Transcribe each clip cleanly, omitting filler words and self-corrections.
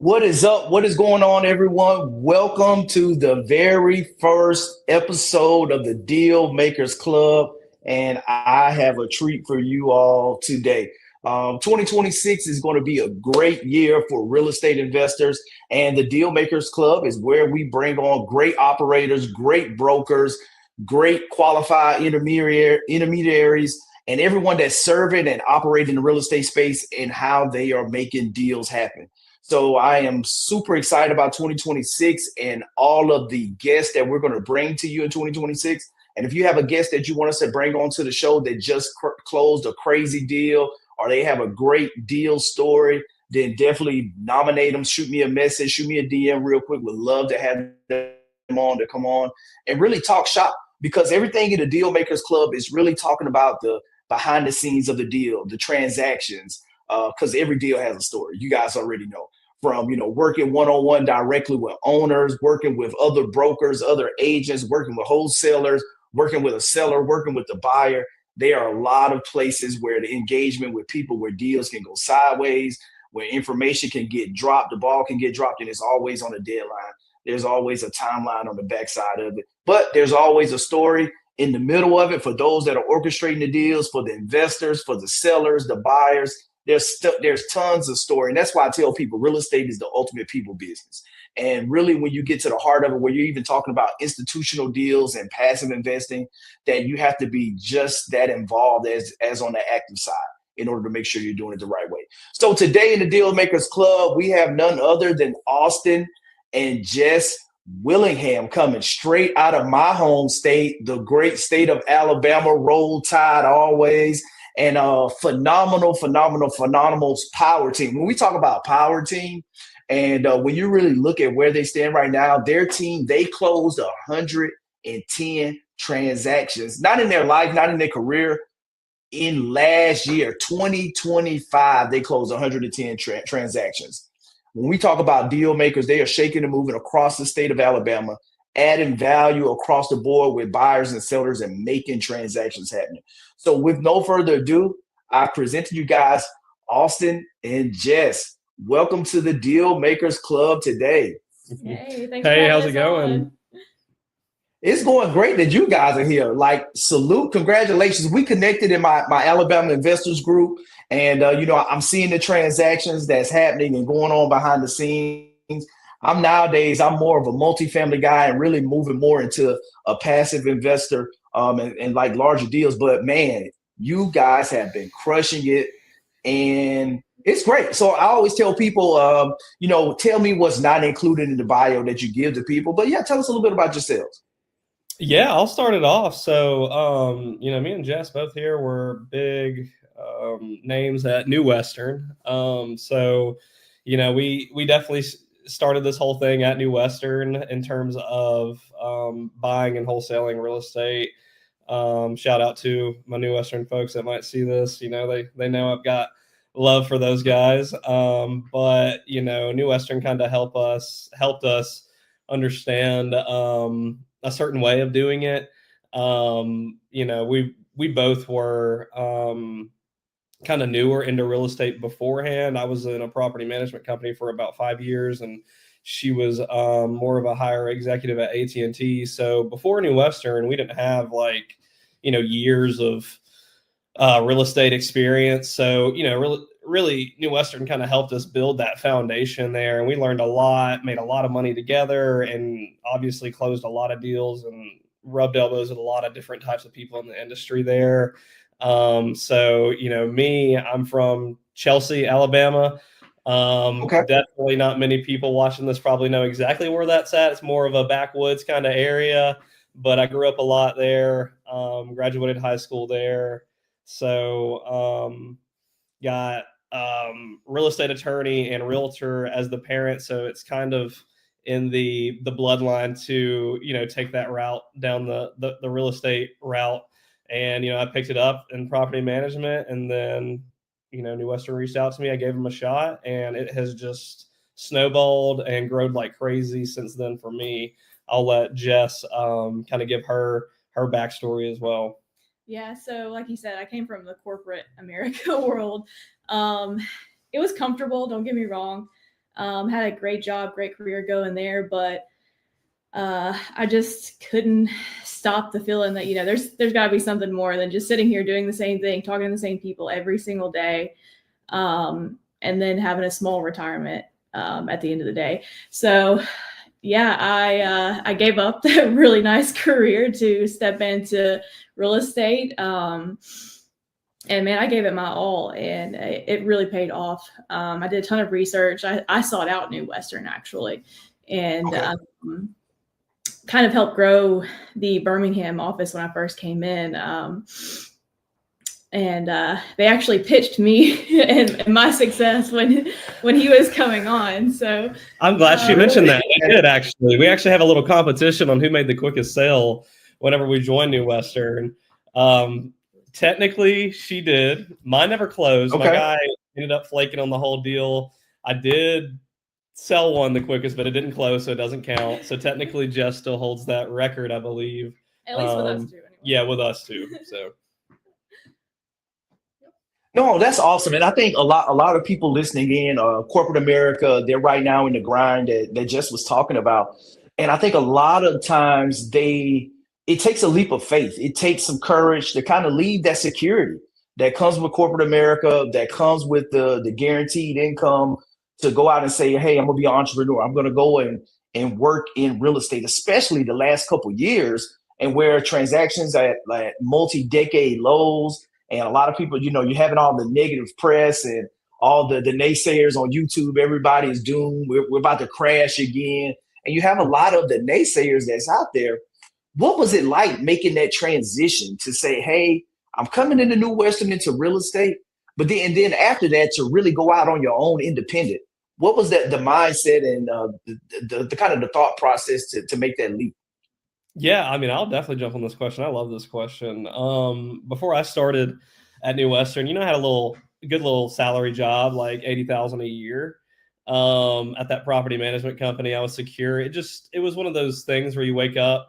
What is up? What is going on, everyone? Welcome to the very first episode of the Deal Makers Club. And I have a treat for you all today. 2026 is going to be a great year for real estate investors. And the Deal Makers Club is where we bring on great operators, great brokers, great qualified intermediaries, and everyone that's serving and operating the real estate space and how they are making deals happen. So I am super excited about 2026 and all of the guests that we're going to bring to you in 2026. And if you have a guest that you want us to bring onto the show that just closed a crazy deal or they have a great deal story, then definitely nominate them. Shoot me a message, shoot me a DM real quick. Would love to have them on to come on and really talk shop, because everything in the Deal Makers Club is really talking about the behind the scenes of the deal, the transactions, because every deal has a story. You guys already know, from working one-on-one directly with owners, working with other brokers, other agents, working with wholesalers, working with a seller, working with the buyer. There are a lot of places where the engagement with people, where deals can go sideways, where information can get dropped, the ball can get dropped, and it's always on a deadline. There's always a timeline on the backside of it, but there's always a story in the middle of it for those that are orchestrating the deals, for the investors, for the sellers, the buyers. There's tons of story. And that's why I tell people real estate is the ultimate people business. And really, when you get to the heart of it, where you're even talking about institutional deals and passive investing, that you have to be just that involved as on the active side in order to make sure you're doing it the right way. So today in the Deal Makers Club, we have none other than Austin and Jess Willingham, coming straight out of my home state, the great state of Alabama. Roll Tide always. And a phenomenal power team. When we talk about power team, and when you really look at where they stand right now, their team, they closed 110 transactions, not in their life, not in their career. In last year, 2025, they closed 110 transactions. When we talk about deal makers, they are shaking and moving across the state of Alabama, adding value across the board with buyers and sellers and making transactions happen. So with no further ado, I present to you guys Austin and Jess. Welcome to the Deal Makers Club today. Hey, thanks for having how's us it going? on. It's going great that you guys are here. Like, salute, congratulations. We connected in my Alabama investors group, and I'm seeing the transactions that's happening and going on behind the scenes. I'm more of a multifamily guy and really moving more into a passive investor and like larger deals. But man, you guys have been crushing it, and it's great. So I always tell people, tell me what's not included in the bio that you give to people. But yeah, tell us a little bit about yourselves. Yeah, I'll start it off. So, me and Jess both here were big names at New Western. We definitely started this whole thing at New Western in terms of buying and wholesaling real estate. Shout out to my New Western folks that might see this. They know I've got love for those guys. But New Western kind of helped us understand a certain way of doing it. We both were kind of newer into real estate beforehand. I was in a property management company for about 5 years, and she was more of a higher executive at AT&T. So before New Western, we didn't have years of real estate experience. So, really New Western kind of helped us build that foundation there. And we learned a lot, made a lot of money together, and obviously closed a lot of deals and rubbed elbows with a lot of different types of people in the industry there. Me, I'm from Chelsea, Alabama. Okay. Definitely not many people watching this probably know exactly where that's at. It's more of a backwoods kind of area, but I grew up a lot there, graduated high school there. So, got real estate attorney and realtor as the parent. So it's kind of in the bloodline to, take that route down the real estate route. And, I picked it up in property management, and then, New Western reached out to me. I gave them a shot, and it has just snowballed and grown like crazy since then for me. I'll let Jess kind of give her backstory as well. Yeah, so like you said, I came from the corporate America world. It was comfortable, don't get me wrong. Had a great job, great career going there, but I just couldn't stop the feeling that, there's got to be something more than just sitting here doing the same thing, talking to the same people every single day, and then having a small retirement at the end of the day. So yeah, I gave up that really nice career to step into real estate. And man, I gave it my all, and it really paid off. I did a ton of research. I sought out New Western actually, and kind of helped grow the Birmingham office when I first came in. And they actually pitched me and my success when he was coming on. So I'm glad she mentioned that. We did actually. We actually have a little competition on who made the quickest sale whenever we joined New Western. Technically, she did. Mine never closed. My guy ended up flaking on the whole deal. I did sell one the quickest, but it didn't close, so it doesn't count. So technically, Jess still holds that record, I believe. At least with us too. Anyway. Yeah, with us too. So. No, that's awesome. And I think a lot of people listening in, corporate America, they're right now in the grind that Jess was talking about. And I think a lot of times it takes a leap of faith. It takes some courage to kind of leave that security that comes with corporate America, that comes with the guaranteed income, to go out and say, hey, I'm going to be an entrepreneur. I'm going to go and work in real estate, especially the last couple of years, and where transactions at like multi-decade lows. And a lot of people, you're having all the negative press and all the naysayers on YouTube. Everybody is doomed. We're about to crash again. And you have a lot of the naysayers that's out there. What was it like making that transition to say, hey, I'm coming into New Western into real estate, but then after that to really go out on your own independent? What was the mindset and the kind of the thought process to make that leap? Yeah, I mean, I'll definitely jump on this question. I love this question. Before I started at New Western, I had a good little salary job, like $80,000 a year. At that property management company, I was secure. It was one of those things where you wake up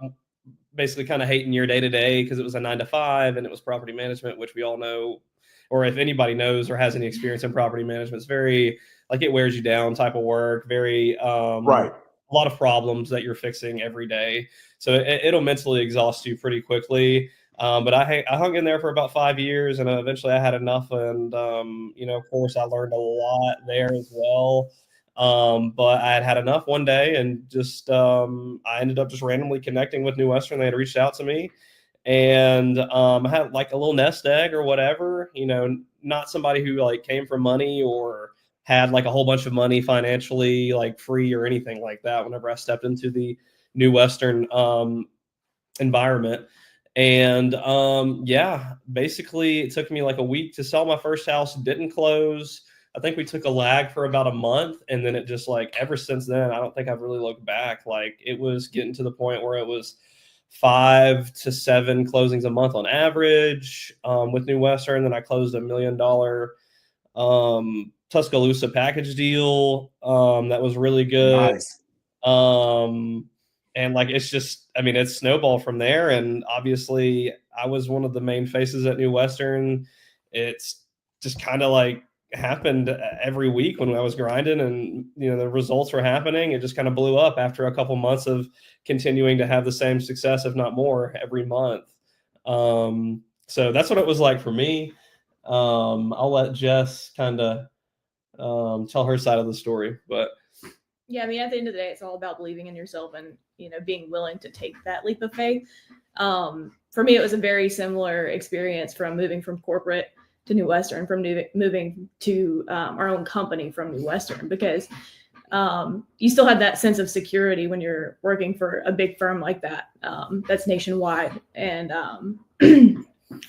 basically kind of hating your day to day because it was a 9-to-5 and it was property management, which we all know, or if anybody knows or has any experience in property management, it's very like it wears you down type of work. Very Right. A lot of problems that you're fixing every day. So it'll mentally exhaust you pretty quickly. But I hung in there for about 5 years, and eventually I had enough. And, of course, I learned a lot there as well. But I had enough one day, and just I ended up just randomly connecting with New Western. They had reached out to me, and I had like a little nest egg or whatever, not somebody who like came from money or had like a whole bunch of money financially, like free or anything like that whenever I stepped into the New Western environment. And basically it took me like a week to sell my first house, didn't close. I think we took a lag for about a month, and then it just like ever since then, I don't think I've really looked back. Like it was getting to the point where it was 5 to 7 closings a month on average with New Western. Then I closed $1 million Tuscaloosa package deal that was really good. Nice. And like it's just, I mean, it's snowballed from there. And obviously I was one of the main faces at New Western. It's just kind of like happened every week when I was grinding, and the results were happening. It just kind of blew up after a couple months of continuing to have the same success, if not more, every month. So that's what it was like for me. I'll let Jess kind of tell her side of the story. But yeah, I mean, at the end of the day, it's all about believing in yourself and being willing to take that leap of faith. For me, it was a very similar experience from moving from corporate to New Western, from moving to our own company from New Western, because you still have that sense of security when you're working for a big firm like that, that's nationwide. And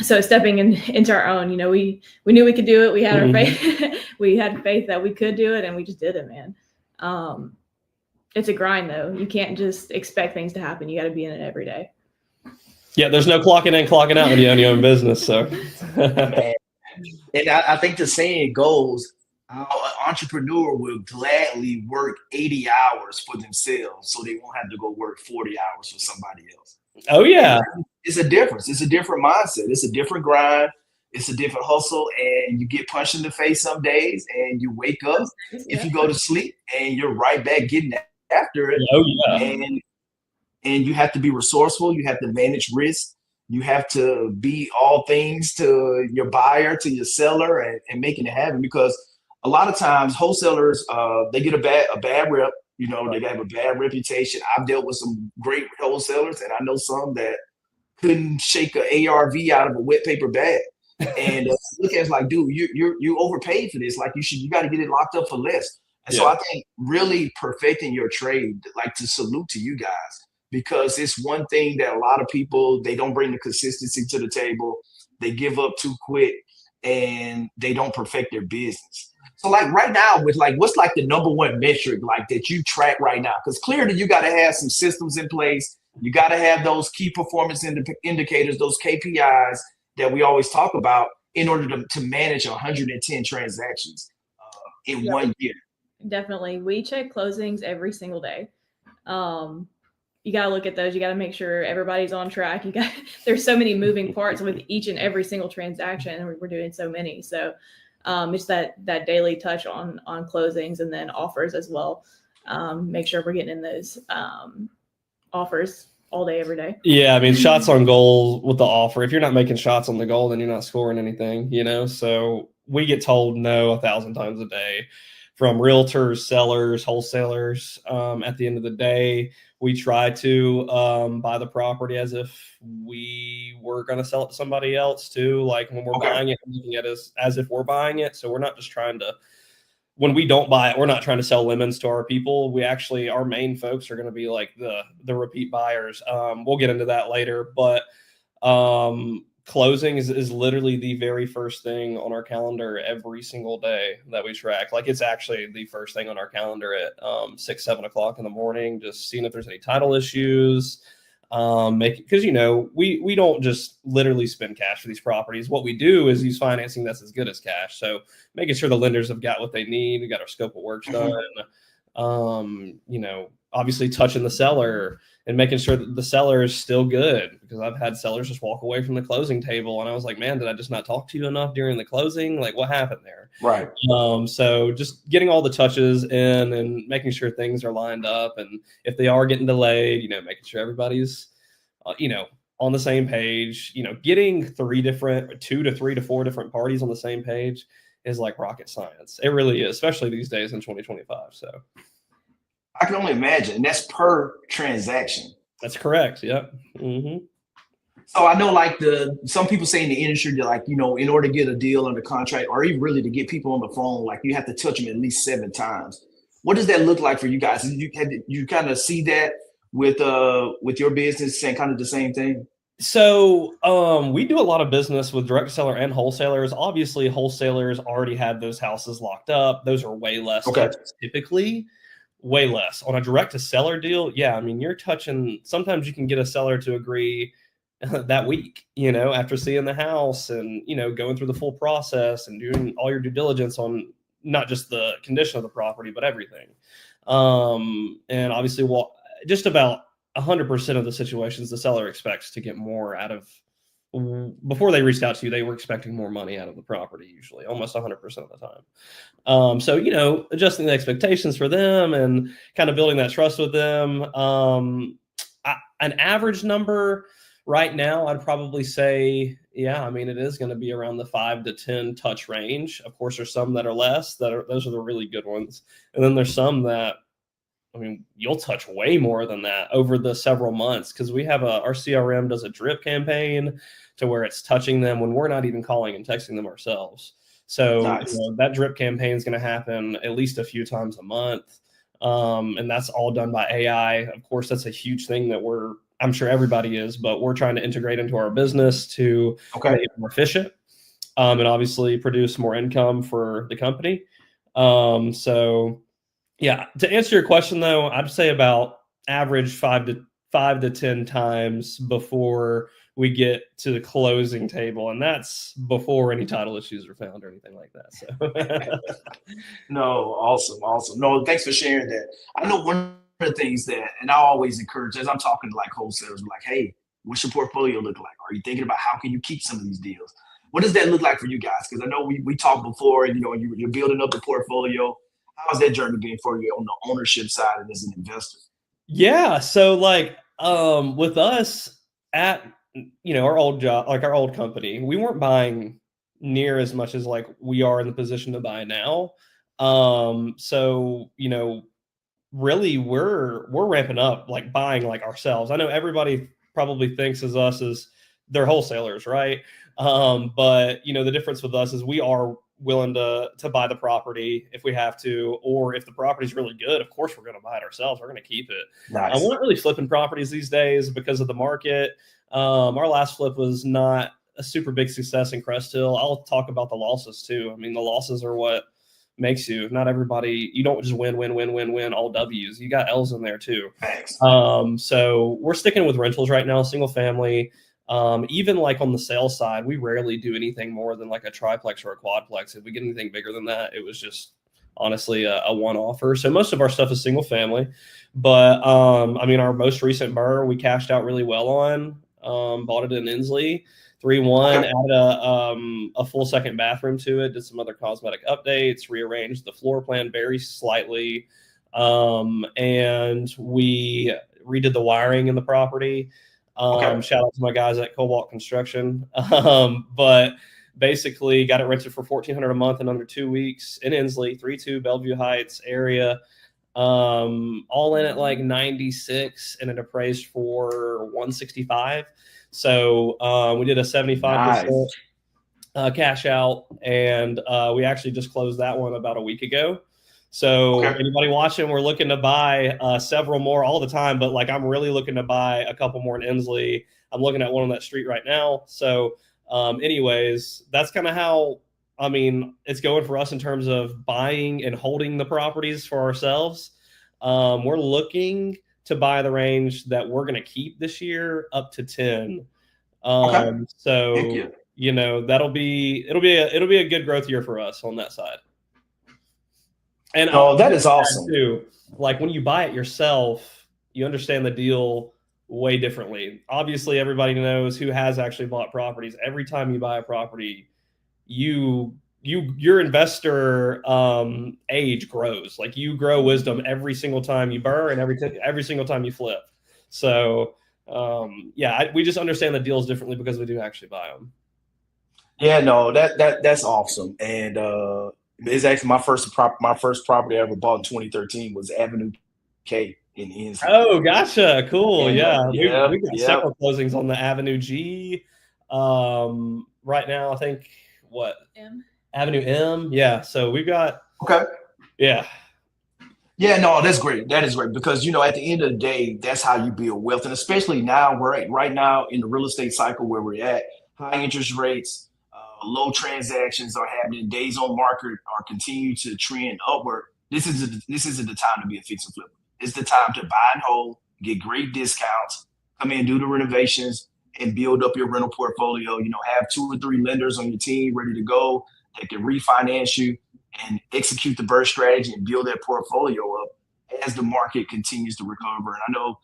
so stepping into our own, we knew we could do it. We had our faith. We had faith that we could do it, and we just did it, man. It's a grind though. You can't just expect things to happen. You got to be in it every day. Yeah, there's no clocking in, clocking out when you own your own business. So, and I think the saying goes, an entrepreneur will gladly work 80 hours for themselves so they won't have to go work 40 hours for somebody else. Oh yeah, it's a difference. It's a different mindset. It's a different grind. it's a different hustle, and you get punched in the face some days, and you wake up if you go to sleep, and you're right back getting after it. Oh yeah. And you have to be resourceful. You have to manage risk. You have to be all things to your buyer, to your seller, and making it happen. Because a lot of times wholesalers, they get a bad rep. You know, they have a bad reputation. I've dealt with some great wholesalers, and I know some that couldn't shake a ARV out of a wet paper bag. And look at it like, dude, you overpaid for this. Like you got to get it locked up for less. And so I think really perfecting your trade, like, to salute to you guys, because it's one thing that a lot of people, they don't bring the consistency to the table. They give up too quick, and they don't perfect their business. So like right now, with like, what's like the number one metric like that you track right now? Because clearly you got to have some systems in place. You got to have those key performance indicators, those KPIs that we always talk about, in order to manage 110 transactions in 1 year. Definitely. We check closings every single day. You got to look at those. You got to make sure everybody's on track. There's so many moving parts with each and every single transaction, and we're doing so many. So it's that daily touch on closings, and then offers as well. Make sure we're getting in those offers all day, every day. Yeah, I mean, shots on goal with the offer. If you're not making shots on the goal, then you're not scoring anything, you know? So we get told no 1,000 times a day from realtors, sellers, wholesalers. At the end of the day, we try to buy the property as if we were going to sell it to somebody else too. Like when we're buying it, looking at it as if we're buying it. So we're not just trying to, when we don't buy it, we're not trying to sell lemons to our people. We actually, our main folks are going to be like the repeat buyers. We'll get into that later, but closing is literally the very first thing on our calendar every single day that we track. Like it's actually the first thing on our calendar at 6, 7 o'clock in the morning, just seeing if there's any title issues. Because, you know, we don't just literally spend cash for these properties. What we do is use financing that's as good as cash. So making sure the lenders have got what they need. We got our scope of work done. You know, obviously touching the seller and making sure that the seller is still good, because I've had sellers just walk away from the closing table and I was like, man, did I just not talk to you enough during the closing? Like what happened there? Right. So just getting all the touches in and making sure things are lined up. And if they are getting delayed, you know, making sure everybody's, you know, on the same page. You know, getting 2 to 3 to 4 different parties on the same page is like rocket science. It really is, especially these days in 2025. So I can only imagine. And that's per transaction. That's correct. Yep. Mm-hmm. So I know, like, some people say in the industry that, like, you know, in order to get a deal under contract, or even really to get people on the phone, like you have to touch them at least 7 times. What does that look like for you guys? You kind of see that with your business, saying kind of the same thing? So we do a lot of business with direct seller and wholesalers. Obviously, wholesalers already had those houses locked up. Those are way less touches typically. Way less. On a direct to seller deal, yeah, I mean, you're touching, sometimes you can get a seller to agree that week, you know, after seeing the house and, you know, going through the full process and doing all your due diligence on not just the condition of the property, but everything. And obviously, just about 100% of the situations, the seller expects to get more out of, before they reached out to you, they were expecting more money out of the property, usually almost 100% of the time. So, you know, adjusting the expectations for them and kind of building that trust with them. An average number right now, I'd probably say, yeah, I mean, it is going to be around the 5 to 10 touch range. Of course, there's some that are less, those are the really good ones. And then there's some that, I mean, you'll touch way more than that over the several months, because we have our CRM does a drip campaign to where it's touching them when we're not even calling and texting them ourselves. So nice. You know, that drip campaign is going to happen at least a few times a month. And that's all done by AI. Of course, that's a huge thing that I'm sure everybody is, but we're trying to integrate into our business to make it more efficient and obviously produce more income for the company. So yeah, to answer your question though, I'd say about average 5 to 10 times before we get to the closing table, and that's before any title issues are found or anything like that. So No, awesome. No, thanks for sharing that. I know one of the things that, and I always encourage, as I'm talking to like wholesalers, like, hey, what's your portfolio look like? Are you thinking about how can you keep some of these deals? What does that look like for you guys? Because I know we talked before, you're building up the portfolio. How has that journey been for you on the ownership side and as an investor? Yeah. So like with us at our old job, like our old company, we weren't buying near as much as like we are in the position to buy now. So really we're ramping up, like buying like ourselves. I know everybody probably thinks as us as they're wholesalers, right? But the difference with us is we are willing to buy the property if we have to, or if the property's really good, of course we're going to buy it ourselves. We're going to keep it. Nice. We're not really flipping properties these days because of the market. Our last flip was not a super big success in Crest Hill. I'll talk about the losses too. I mean, the losses are what makes you. Not everybody, you don't just win all W's. You got L's in there too. Thanks. So we're sticking with rentals right now, single family. Even like on the sales side, we rarely do anything more than like a triplex or a quadplex. If we get anything bigger than that, it was just honestly a one-offer. So most of our stuff is single family, but I mean, our most recent burr we cashed out really well on. Bought it in Inslee. 3-1, Okay. added a full second bathroom to it, did some other cosmetic updates, rearranged the floor plan very slightly, and we redid the wiring in the property. Okay. Shout out to my guys at Cobalt Construction. But basically got it rented for $1,400 a month in under 2 weeks in Inslee, 3-2 Bellevue Heights area. All in at like 96 and it appraised for 165. So we did a 75% cash out, and we actually just closed that one about a week ago. So anybody watching, we're looking to buy several more all the time, but like I'm really looking to buy a couple more in Inslee. I'm looking at one on that street right now. So anyways, that's kind of how, I mean, it's going for us in terms of buying and holding the properties for ourselves. We're looking to buy the range that we're going to keep this year up to 10. So it'll be a good growth year for us on that side. And that is awesome too. Like when you buy it yourself, you understand the deal way differently. Obviously, everybody knows who has actually bought properties. Every time you buy a property, your investor age grows. Like you grow wisdom every single time you burr and every single time you flip. So we just understand the deals differently because we do actually buy them. Yeah, no, that's awesome. And it's actually my first property I ever bought in 2013 was Avenue K in Inslee. Oh, gotcha. Cool. And, yeah. We got several closings on the Avenue G. Right now, I think Avenue M. Yeah. So we've got. Okay. Yeah. Yeah, no, that's great. That is great because, at the end of the day, that's how you build wealth. And especially now, right now in the real estate cycle where we're at, high interest rates, low transactions are happening, days on market are continuing to trend upward. This isn't the time to be a fix and flipper. It's the time to buy and hold, get great discounts, come in, do the renovations, and build up your rental portfolio. Have 2 or 3 lenders on your team ready to go that can refinance you and execute the burst strategy and build that portfolio up as the market continues to recover. And I know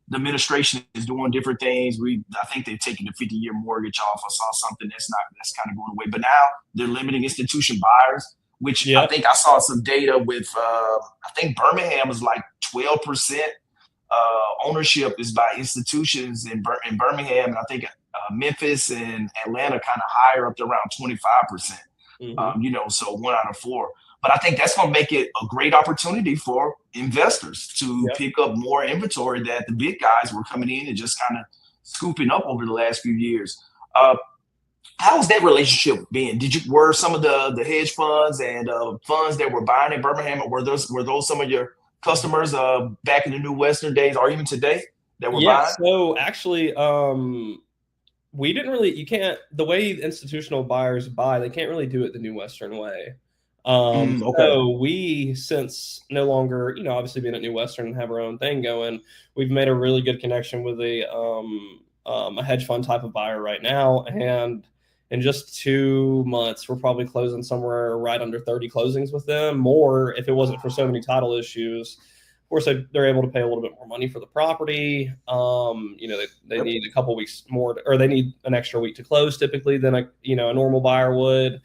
the administration is doing different things. I think they've taken the 50-year mortgage off. I saw something that's kind of going away. But now they're limiting institution buyers, which I think I saw some data with, I think Birmingham was like 12% ownership is by institutions in Birmingham. And I think Memphis and Atlanta kind of higher, up to around 25%. So 1 out of 4. But I think that's going to make it a great opportunity for investors to pick up more inventory that the big guys were coming in and just kind of scooping up over the last few years. How's that relationship been? Were some of the hedge funds and funds that were buying in Birmingham, were those some of your customers back in the New Western days, or even today, that were buying? So actually, we didn't really. You can't. The way institutional buyers buy, they can't really do it the New Western way. So we, since no longer, obviously being at New Western and have our own thing going, we've made a really good connection with a hedge fund type of buyer right now. And in just 2 months, we're probably closing somewhere right under 30 closings with them. More if it wasn't for so many title issues. course, they're able to pay a little bit more money for the property. They need a couple weeks more, or they need an extra week to close typically than a normal buyer would.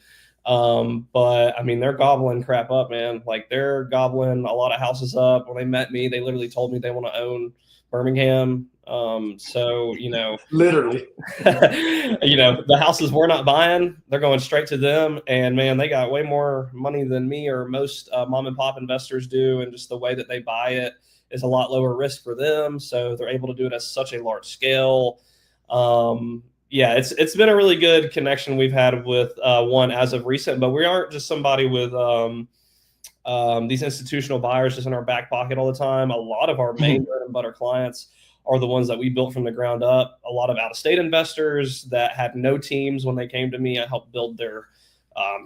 But I mean, they're gobbling crap up, man. Like, they're gobbling a lot of houses up. When they met me, they literally told me they want to own Birmingham. Literally. The houses we're not buying, they're going straight to them. And man, they got way more money than me or most mom and pop investors do. And just the way that they buy it is a lot lower risk for them. So they're able to do it at such a large scale. It's been a really good connection we've had with one as of recent, but we aren't just somebody with these institutional buyers just in our back pocket all the time. A lot of our main bread and butter clients are the ones that we built from the ground up. A lot of out-of-state investors that had no teams when they came to me. I helped build their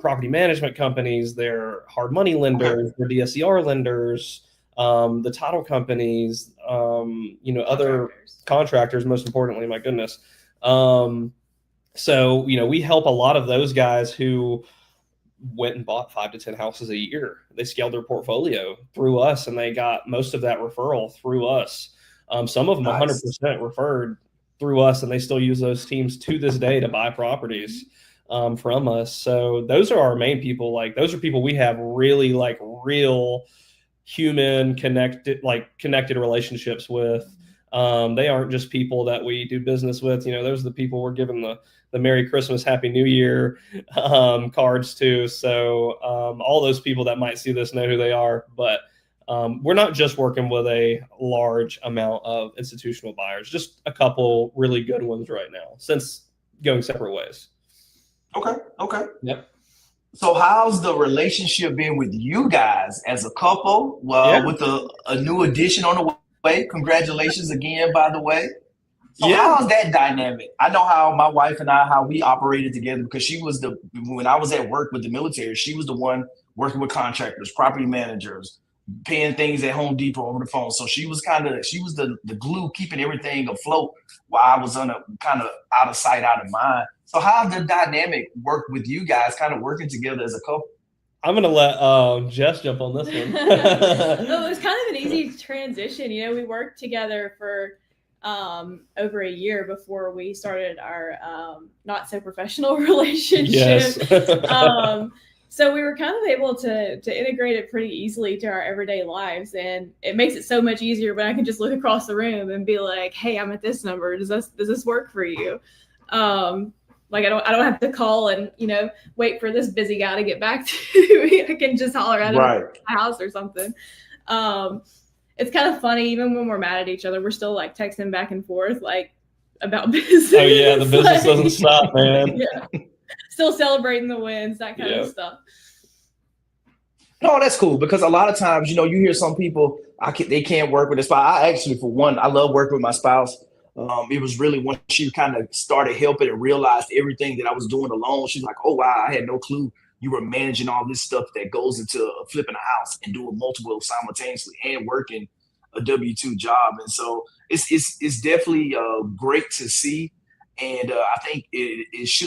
property management companies, their hard money lenders, their DSCR lenders, the title companies, other contractors, most importantly, my goodness. We help a lot of those guys who went and bought 5 to 10 houses a year. They scaled their portfolio through us, and they got most of that referral through us. Some of them 100% referred through us, and they still use those teams to this day to buy properties from us. So those are our main people. Like, those are people we have really like real human connected relationships with. They aren't just people that we do business with. Those are the people we're giving the Merry Christmas, Happy New Year cards to. So all those people that might see this know who they are, but we're not just working with a large amount of institutional buyers, just a couple really good ones right now, since going separate ways. Okay. Yep. So how's the relationship been with you guys as a couple? Well, with a new addition on the way. Congratulations again, by the way. So how's that dynamic? I know how my wife and I, how we operated together, because when I was at work with the military, she was the one working with contractors, property managers, paying things at Home Depot over the phone. So she was the glue keeping everything afloat while I was kind of out of sight, out of mind. So how the dynamic work with you guys kind of working together as a couple? I'm going to let Jess jump on this one. It was kind of an easy transition. We worked together for over a year before we started our not so professional relationship. Yes. So we were kind of able to integrate it pretty easily to our everyday lives, and it makes it so much easier when I can just look across the room and be like, "Hey, I'm at this number. Does this work for you?" Like, I don't have to call and wait for this busy guy to get back to me. I can just holler at him at the house or something. It's kind of funny, even when we're mad at each other, we're still like texting back and forth like about business. Oh yeah, the business doesn't stop, man. Yeah. Still celebrating the wins, that kind of stuff. No, that's cool, because a lot of times, you hear some people, they can't work with their spouse. I actually, for one, I love working with my spouse. It was really when she kind of started helping and realized everything that I was doing alone. She's like, "Oh wow, I had no clue you were managing all this stuff that goes into flipping a house and doing multiple simultaneously and working a W-2 job." And so it's definitely great to see. And I think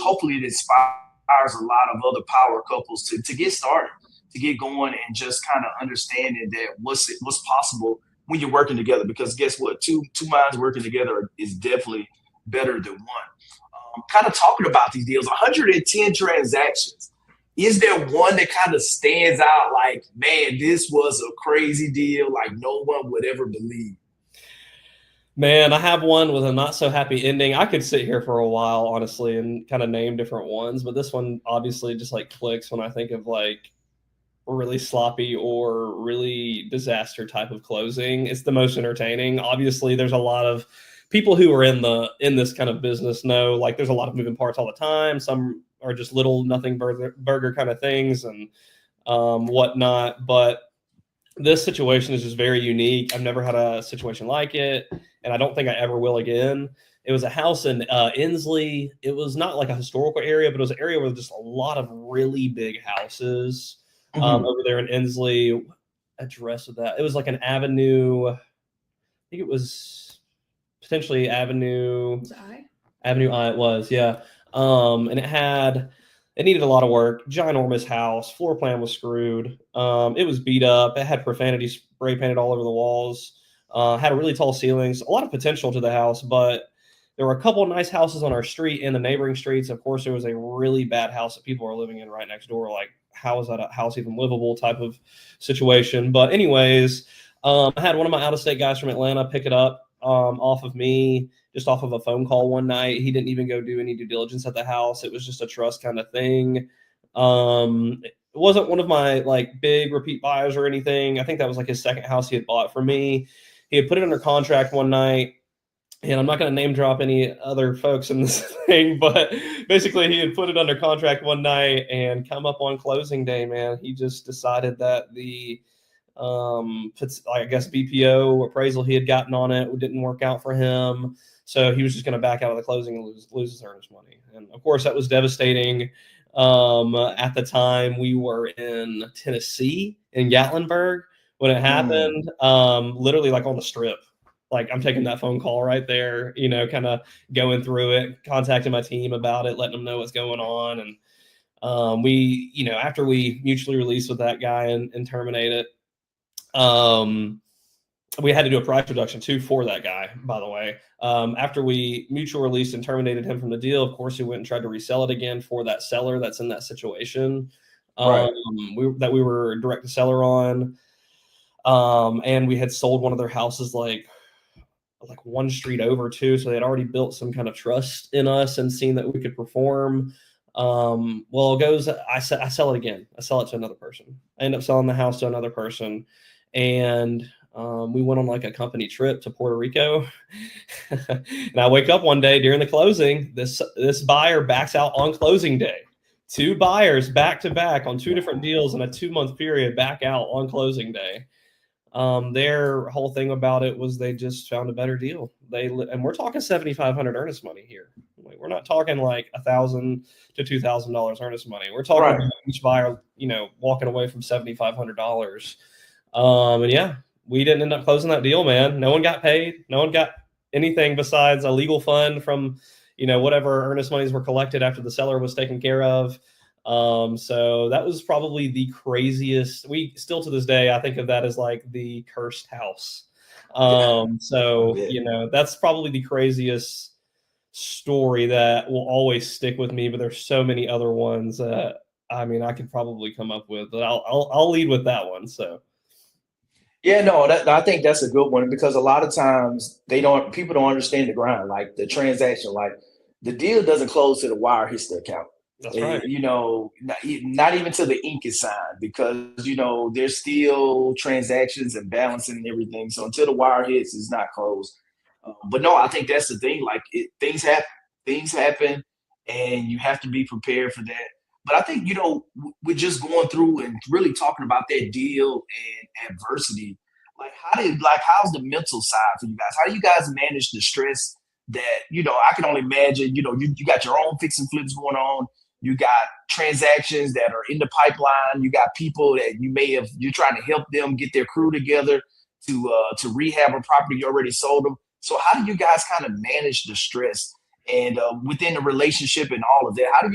hopefully it inspires a lot of other power couples to get started, to get going, and just kind of understanding that what's possible when you're working together. Because guess what? Two minds working together is definitely better than one. Kind of talking about these deals, 110 transactions. Is there one that kind of stands out like, man, this was a crazy deal, like no one would ever believe? Man, I have one with a not so happy ending. I could sit here for a while, honestly, and kind of name different ones, but this one obviously just like clicks when I think of like really sloppy or really disaster type of closing. It's the most entertaining. Obviously, there's a lot of people who are in this kind of business know, like, there's a lot of moving parts all the time. Some are just little nothing burger kind of things and whatnot. But this situation is just very unique. I've never had a situation like it, and I don't think I ever will again. It was a house in Inslee. It was not like a historical area, but it was an area with just a lot of really big houses over there in Inslee. What address of that? It was like an avenue. I think it was potentially Avenue I. It was, yeah. And it had It needed a lot of work. Ginormous house. Floor plan was screwed. It was beat up. It had profanity spray painted all over the walls. Had a really tall ceilings. A lot of potential to the house, but there were a couple of nice houses on our street and the neighboring streets. Of course, there was a really bad house that people are living in right next door. Like, how is that a house even livable type of situation? But anyways, I had one of my out-of-state guys from Atlanta pick it up off of me, just off of a phone call one night. He didn't even go do any due diligence at the house. It was just a trust kind of thing. It wasn't one of my like big repeat buyers or anything. I think that was like his second house he had bought for me. He had put it under contract one night. And I'm not going to name drop any other folks in this thing, but basically he had put it under contract one night and come up on closing day, man. He just decided that the, I guess, BPO appraisal he had gotten on it didn't work out for him. So he was just going to back out of the closing and lose his earnest money. And of course, that was devastating. At the time, we were in Tennessee, in Gatlinburg, when it happened, literally like on the strip. Like, I'm taking that phone call right there, you know, kind of going through it, contacting my team about it, letting them know what's going on. And we, you know, after we mutually released with that guy and terminate it, we had to do a price reduction too for that guy, by the way. After we mutual released and terminated him from the deal, of course, we went and tried to resell it again for that seller that's in that situation, Right. that we were direct to seller on. And we had sold one of their houses like one street over too. So they had already built some kind of trust in us and seen that we could perform. Well, it goes, I sell it again. I sell it to another person. I end up selling the house to another person. And we went on like a company trip to Puerto Rico. And I wake up one day during the closing, this buyer backs out on closing day. 2 buyers back to back on 2 different deals in a 2-month period back out on closing day. Their whole thing about it was they just found a better deal. And we're talking $7,500 earnest money here. Like, we're not talking like $1,000 to $2,000 earnest money. We're talking about each buyer, you know, walking away from $7,500. And yeah, we didn't end up closing that deal, man. No one got paid. No one got anything besides a legal fund from, you know, whatever earnest monies were collected after the seller was taken care of. So that was probably the craziest. We still to this day, I think of that as like the cursed house. So, you know, that's probably the craziest story that will always stick with me, but there's so many other ones that, I mean, I could probably come up with, but I'll lead with that one. So. Yeah, no, I think that's a good one because a lot of times people don't understand the grind, like the transaction, like the deal doesn't close till the wire hits the account. That's right. You know, not even till the ink is signed because, you know, there's still transactions and balancing and everything. So until the wire hits, it's not closed. But no, I think that's the thing. Like things happen, and you have to be prepared for that. But I think, you know, we're just going through and really talking about that deal and adversity. Like, how's the mental side for you guys? How do you guys manage the stress that, you know, I can only imagine, you know, you got your own fix and flips going on. You got transactions that are in the pipeline. You got people that you're trying to help them get their crew together to rehab a property you already sold them. So how do you guys kind of manage the stress and within the relationship and all of that? How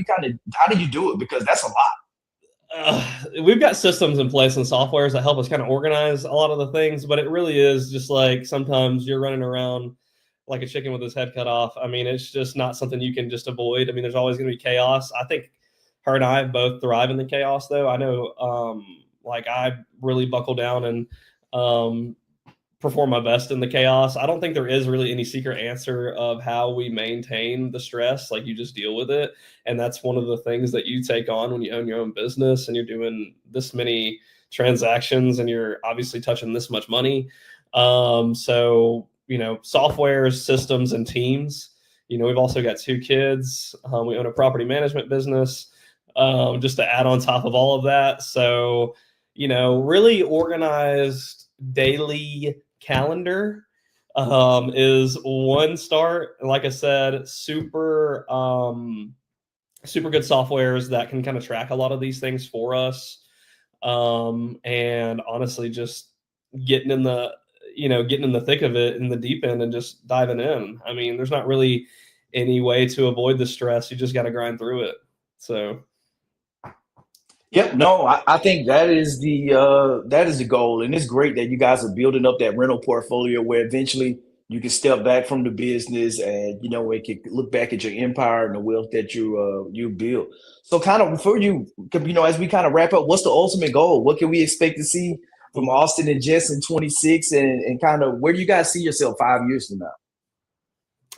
do you do it? Because that's a lot. We've got systems in place and softwares that help us kind of organize a lot of the things, but it really is just like sometimes you're running around like a chicken with his head cut off. I mean, it's just not something you can just avoid. I mean, there's always going to be chaos. I think her and I both thrive in the chaos, though. I know, like, I really buckle down and perform my best in the chaos. I don't think there is really any secret answer of how we maintain the stress. Like, you just deal with it. And that's one of the things that you take on when you own your own business and you're doing this many transactions and you're obviously touching this much money. So, you know, softwares, systems, and teams. You know, we've also got 2 kids. We own a property management business, just to add on top of all of that. So, you know, really organized daily calendar is one start. And like I said, super good softwares that can kind of track a lot of these things for us. And honestly, just getting in the thick of it, in the deep end, and just diving in. I mean, there's not really any way to avoid the stress. You just got to grind through it. So Yep, no, I think that is the goal, and it's great that you guys are building up that rental portfolio where eventually you can step back from the business and it can look back at your empire and the wealth that you built. So, kind of for you, as we kind of wrap up, what's the ultimate goal? What can we expect to see from Mhm. Austin and Jess in 26, and kind of where do you guys see yourself 5 years from now?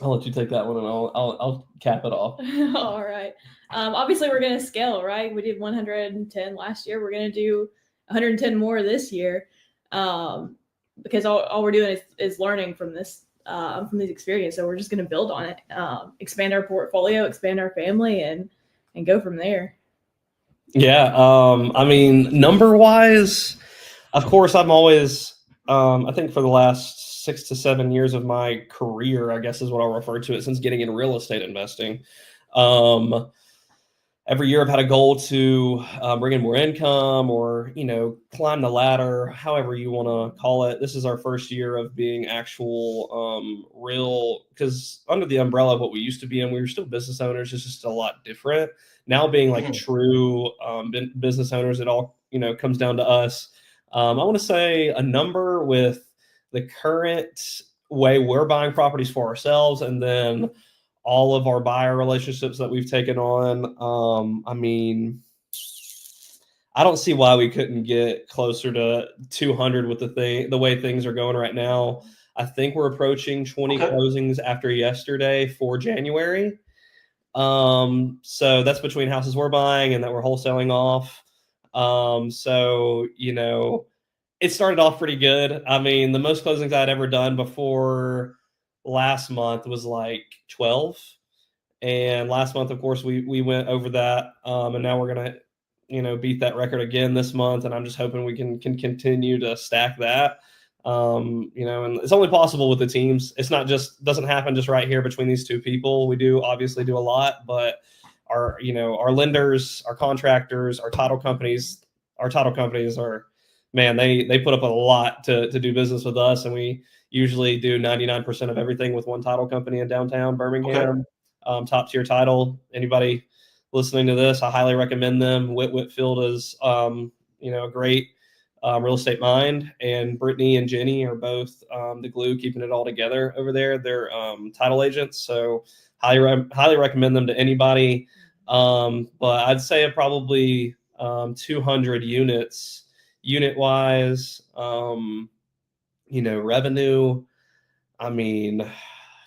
I'll let you take that one, and I'll cap it off. All right. Obviously, we're going to scale, right? We did 110 last year. We're going to do 110 more this year, because all we're doing is learning from this, from these experiences. So we're just going to build on it, expand our portfolio, expand our family, and go from there. Yeah. I mean, number wise, of course, I'm always. I think for the last 6 to 7 years of my career, I guess is what I'll refer to it since getting in real estate investing. Um, every year I've had a goal to bring in more income or, climb the ladder, however you want to call it. This is our first year of being actual real, because under the umbrella of what we used to be in, we were still business owners. It's just a lot different. Now being like Mhm. true business owners, it all, comes down to us. I want to say a number with the current way we're buying properties for ourselves, and then all of our buyer relationships that we've taken on. I mean, I don't see why we couldn't get closer to 200 with the way things are going right now. I think we're approaching 20 Okay. closings after yesterday for January. So that's between houses we're buying and that we're wholesaling off. So it started off pretty good. I mean, the most closings I'd ever done before last month was like 12. And last month, of course, we went over that, and now we're gonna, beat that record again this month. And I'm just hoping we can continue to stack that. And it's only possible with the teams. It's not just doesn't happen just right here between these two people. We do obviously do a lot, but our lenders, our contractors, our title companies are, man, they put up a lot to do business with us, and we usually do 99% of everything with one title company in downtown Okay. Birmingham. Top tier title. Anybody listening to this, I highly recommend them. Whitfield is, a great real estate mind, and Brittany and Jenny are both the glue keeping it all together over there. They're title agents, so highly recommend them to anybody. But I'd say probably 200 unit wise. Revenue. I mean,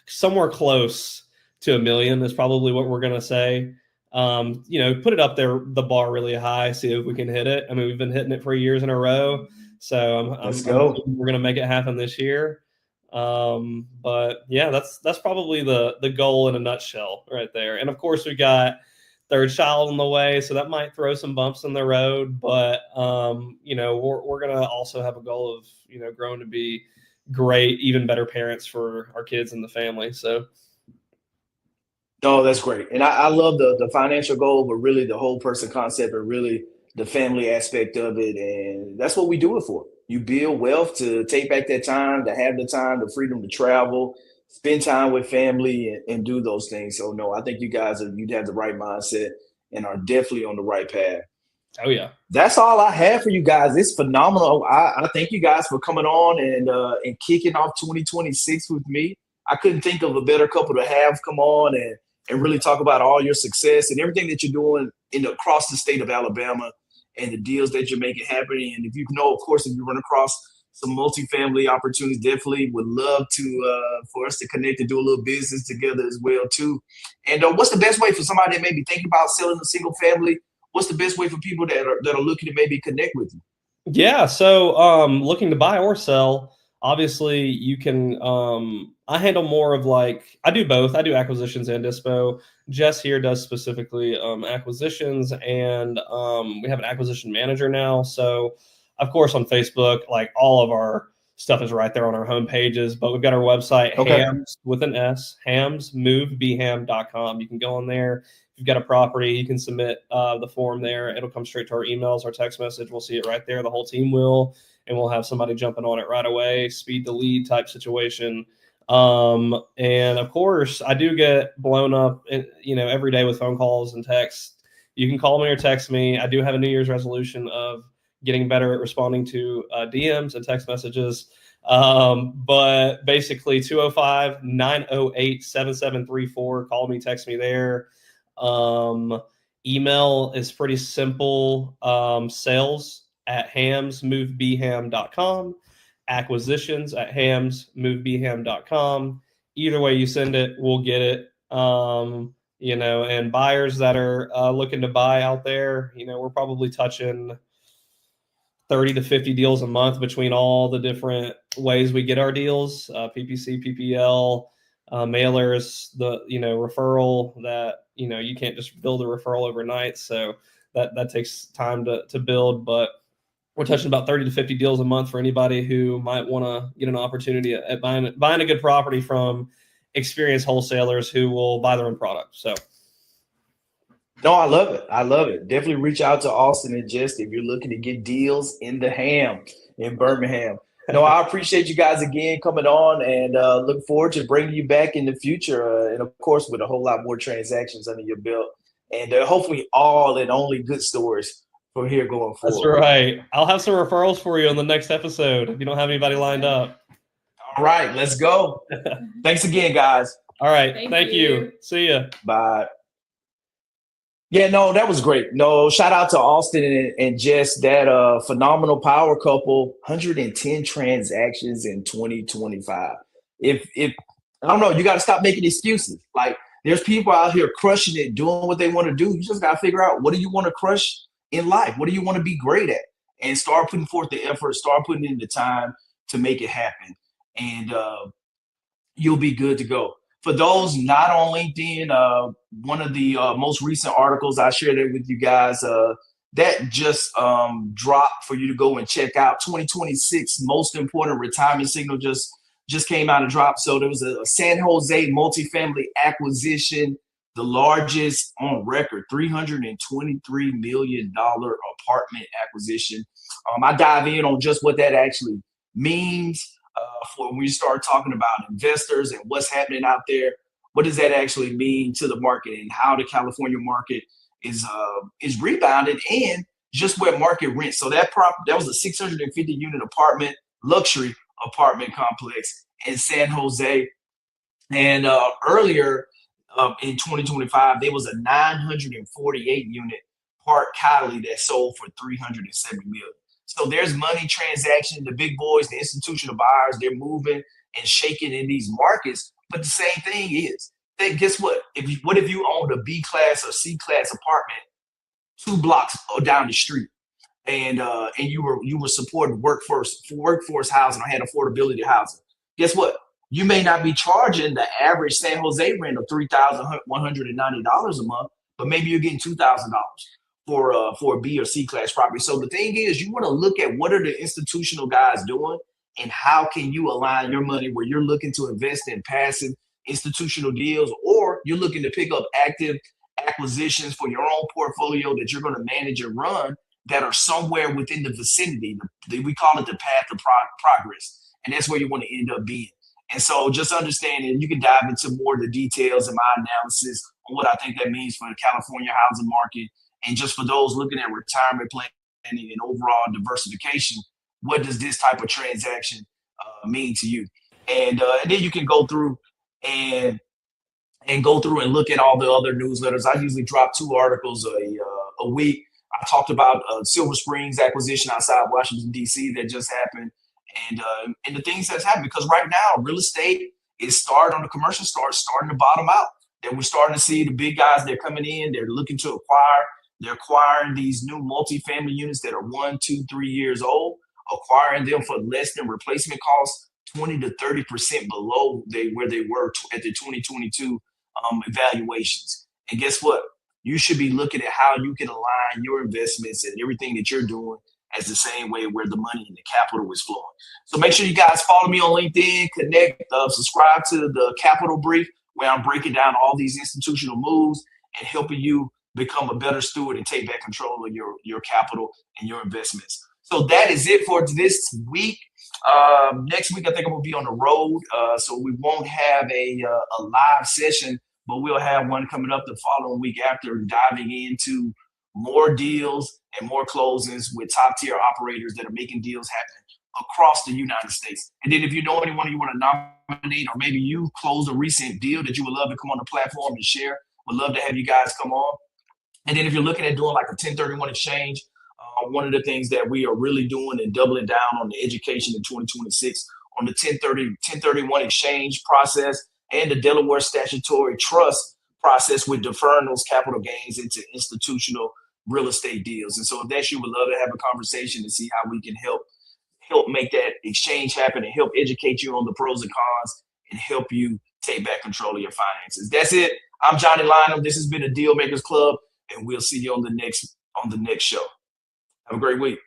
somewhere close to $1 million is probably what we're gonna say. Put it up there, the bar really high, see if we can hit it. I mean, we've been hitting it for years in a row, so Let's I'm go. we're gonna make it happen this year. But yeah, that's probably the goal in a nutshell right there. And of course, we got third child on the way, so that might throw some bumps in the road. But we're gonna also have a goal of growing to be great, even better parents for our kids and the family. So No, that's great. And I love the financial goal, but really the whole person concept and really the family aspect of it. And that's what we do it for. You build wealth to take back that time, to have the time, the freedom to travel, spend time with family and do those things. So no, I think you'd have the right mindset and are definitely on the right path. oh yeah. That's all I have for you guys. It's phenomenal. I thank you guys for coming on and kicking off 2026 with me. I couldn't think of a better couple to have come on and really talk about all your success and everything that you're doing across the state of Alabama and the deals that you're making happen. And if you know, of course, if you run across some multifamily opportunities, definitely would love to for us to connect and do a little business together as well too. And what's the best way for somebody that may be thinking about selling a single family? What's the best way for people that are looking to maybe connect with you? Yeah, so looking to buy or sell, obviously you can I handle more of like I do both. I do acquisitions and dispo. Jess here does specifically acquisitions, and we have an acquisition manager now. So of course on Facebook, like all of our stuff is right there on our home pages, but we've got our website Okay. hams with an S, hamsmovebham.com. You can go on there. If you've got a property, you can submit the form there. It'll come straight to our emails, our text message. We'll see it right there. The whole team will, and we'll have somebody jumping on it right away. Speed the lead type situation. And of course, I do get blown up, every day with phone calls and texts. you can call me or text me. I do have a New Year's resolution of getting better at responding to DMs and text messages. But basically 205-908-7734. Call me, text me there. Email is pretty simple. Sales@hamsmovebham.com. Acquisitions@hamsmovebham.com. Either way you send it, we'll get it. And buyers that are looking to buy out there, we're probably touching 30 to 50 deals a month between all the different ways we get our deals, PPC, PPL, mailers, the, referral that, you can't just build a referral overnight. So that takes time to build, but we're touching about 30 to 50 deals a month for anybody who might want to get an opportunity at buying a good property from experienced wholesalers who will buy their own product. So. No, I love it. I love it. Definitely reach out to Austin and Jess if you're looking to get deals in the ham in Birmingham. No, I appreciate you guys again coming on, and look forward to bringing you back in the future. And of course, with a whole lot more transactions under your belt, and hopefully all and only good stories from here going forward. That's right. I'll have some referrals for you on the next episode if you don't have anybody lined up. All right, let's go. Thanks again, guys. All right. Thank you. See ya. Bye. Yeah, no, that was great. No, shout out to Austin and Jess, that phenomenal power couple, 110 transactions in 2025. If I don't know, you got to stop making excuses. Like, there's people out here crushing it, doing what they want to do. You just got to figure out, what do you want to crush in life? What do you want to be great at? And start putting forth the effort, start putting in the time to make it happen. And you'll be good to go. For those not on LinkedIn, one of the most recent articles, I shared it with you guys, that just dropped for you to go and check out. 2026 most important retirement signal just came out and dropped. So there was a San Jose multifamily acquisition, the largest on record, $323 million apartment acquisition. I dive in on just what that actually means. For when we start talking about investors and what's happening out there, what does that actually mean to the market, and how the California market is rebounded, and just where market rent. So that was a 650 unit luxury apartment complex in San Jose. And earlier in 2025, there was a 948 unit Park Kylie that sold for $370 million. So there's money transaction. The big boys, the institutional buyers, they're moving and shaking in these markets. But the same thing is, guess what? What if you owned a B class or C class apartment 2 blocks down the street, and you were supporting workforce housing or had affordability housing? Guess what? You may not be charging the average San Jose rent of $3,190 a month, but maybe you're getting $2,000 for a B or C class property. So the thing is, you want to look at what are the institutional guys doing, and how can you align your money where you're looking to invest in passive institutional deals, or you're looking to pick up active acquisitions for your own portfolio that you're going to manage and run, that are somewhere within the vicinity. We call it the path of progress, and that's where you want to end up being. And so just understanding, you can dive into more of the details in my analysis on what I think that means for the California housing market. And just for those looking at retirement planning and overall diversification, what does this type of transaction mean to you? And then you can go through and look at all the other newsletters. I usually drop 2 articles a week. I talked about Silver Springs acquisition outside Washington, D.C. that just happened, and the things that's happened, because right now real estate is starting to bottom out. That we're starting to see the big guys, they're coming in, they're looking to acquire. They're acquiring these new multifamily units that are 1, 2, 3 years old, acquiring them for less than replacement costs, 20 to 30% below where they were at the 2022 evaluations. And guess what? You should be looking at how you can align your investments and everything that you're doing as the same way where the money and the capital is flowing. So make sure you guys follow me on LinkedIn, connect, subscribe to the Capital Brief, where I'm breaking down all these institutional moves and helping you become a better steward and take back control of your capital and your investments. So that is it for this week. Next week, I think I'm going to be on the road, so we won't have a live session, but we'll have one coming up the following week after, diving into more deals and more closings with top tier operators that are making deals happen across the United States. And then if you know anyone you want to nominate, or maybe you closed a recent deal that you would love to come on the platform and share, would love to have you guys come on. And then if you're looking at doing like a 1031 exchange, one of the things that we are really doing and doubling down on the education in 2026 on the 1031 exchange process and the Delaware statutory trust process with deferring those capital gains into institutional real estate deals. And so if that's you, would love to have a conversation to see how we can help make that exchange happen and help educate you on the pros and cons and help you take back control of your finances. That's it. I'm Johnny Lynham. This has been the Deal Makers Club, and we'll see you on the next show. Have a great week.